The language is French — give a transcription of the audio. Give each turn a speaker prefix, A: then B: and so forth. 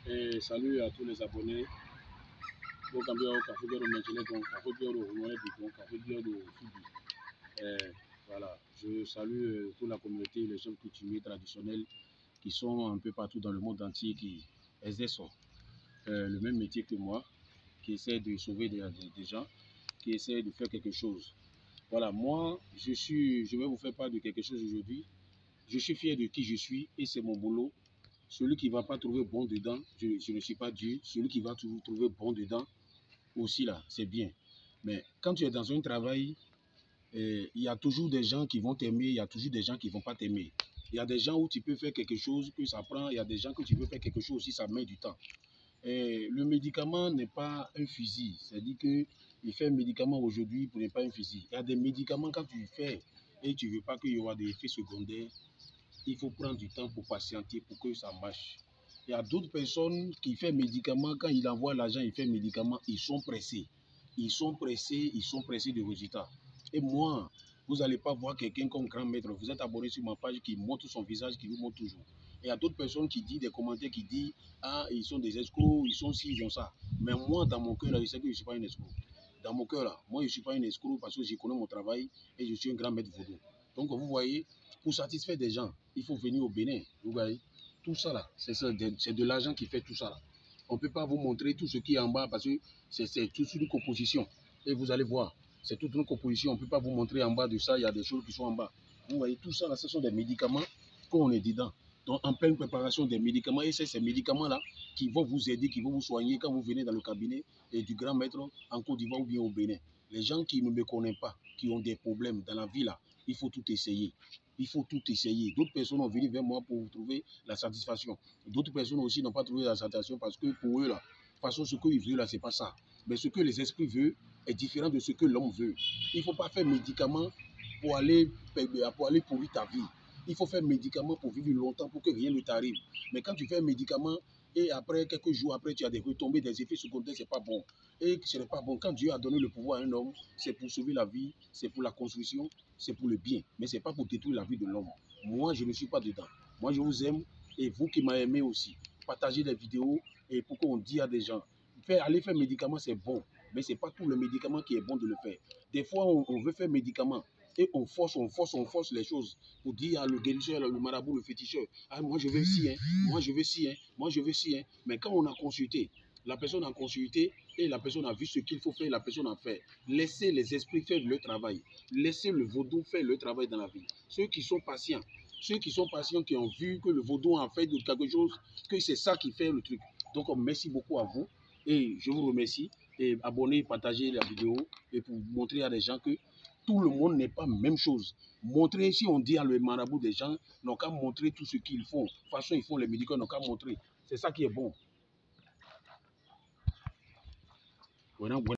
A: Et salut à tous les abonnés. Voilà, je salue toute la communauté, les chefs coutumiers traditionnels qui sont un peu partout dans le monde entier, qui exercent le même métier que moi, qui essaient de sauver des gens, qui essaient de faire quelque chose. Voilà, moi, je vais vous faire part de quelque chose aujourd'hui. Je suis fier de qui je suis et c'est mon boulot. Celui qui ne va pas trouver bon dedans, je ne suis pas Dieu. Celui qui va trouver bon dedans, aussi là, c'est bien. Mais quand tu es dans un travail, il y a toujours des gens qui vont t'aimer, il y a toujours des gens qui ne vont pas t'aimer. Il y a des gens où tu peux faire quelque chose, que ça prend, il y a des gens que tu peux faire quelque chose aussi, ça met du temps. Et le médicament n'est pas un fusil. C'est-à-dire qu'il fait un médicament aujourd'hui pour ne pas un fusil. Il y a des médicaments quand tu fais et tu ne veux pas qu'il y ait des effets secondaires, il faut prendre du temps pour patienter pour que ça marche. Il y a d'autres personnes qui font médicaments, quand ils envoient l'argent, ils font médicaments, ils sont pressés. Ils sont pressés de résultats. Et moi, vous n'allez pas voir quelqu'un comme grand maître. Vous êtes abonné sur ma page qui montre son visage, qui vous montre toujours. Et il y a d'autres personnes qui disent des commentaires qui disent ah, ils sont des escrocs, ils sont ci, ils ont ça. Mais moi, dans mon cœur, là, je sais que je ne suis pas un escroc. Dans mon cœur, là, moi, je ne suis pas un escroc parce que je connais mon travail et je suis un grand maître vaudou. Donc, vous voyez, pour satisfaire des gens, il faut venir au Bénin. Vous voyez, tout ça là, c'est de l'argent qui fait tout ça là. On ne peut pas vous montrer tout ce qui est en bas parce que c'est toute une composition. Et vous allez voir, c'est toute une composition. On ne peut pas vous montrer en bas de ça, il y a des choses qui sont en bas. Vous voyez, tout ça là, ce sont des médicaments qu'on est dedans. Donc, en pleine préparation des médicaments, et c'est ces médicaments-là qui vont vous aider, qui vont vous soigner quand vous venez dans le cabinet et du grand maître en Côte d'Ivoire ou bien au Bénin. Les gens qui ne me connaissent pas, qui ont des problèmes dans la vie là, il faut tout essayer. Il faut tout essayer. D'autres personnes ont venu vers moi pour trouver la satisfaction. D'autres personnes aussi n'ont pas trouvé la satisfaction parce que pour eux, là, de toute façon, ce qu'ils veulent, là, ce n'est pas ça. Mais ce que les esprits veulent est différent de ce que l'homme veut. Il ne faut pas faire médicament pour aller pourrir ta vie. Il faut faire médicament pour vivre longtemps, pour que rien ne t'arrive. Mais quand tu fais un médicament et après, quelques jours après, tu as des retombées, des effets secondaires, ce n'est pas bon. Et ce n'est pas bon. Quand Dieu a donné le pouvoir à un homme, c'est pour sauver la vie, c'est pour la construction, c'est pour le bien. Mais ce n'est pas pour détruire la vie de l'homme. Moi, je ne suis pas dedans. Moi, je vous aime et vous qui m'avez aimé aussi. Partagez des vidéos et pour qu'on dise à des gens, aller faire médicament, c'est bon. Mais ce n'est pas tout le médicament qui est bon de le faire. Des fois, on veut faire médicament. Et on force les choses pour dire à le guérisseur, le marabout, le féticheur, ah, moi je veux ci, hein, moi je veux ci, hein, moi je veux ci. Hein. Mais quand on a consulté, la personne a consulté et la personne a vu ce qu'il faut faire, la personne a fait. Laissez les esprits faire le travail. Laissez le vaudou faire le travail dans la vie. Ceux qui sont patients, qui ont vu que le vaudou a fait quelque chose, que c'est ça qui fait le truc. Donc merci beaucoup à vous et je vous remercie. Et abonnez, partagez la vidéo et pour montrer à des gens que tout le monde n'est pas la même chose. Montrer, si on dit à le marabout des gens, n'ont qu'à montrer tout ce qu'ils font. De toute façon, ils font les médicaments, n'ont qu'à montrer. C'est ça qui est bon. Bueno.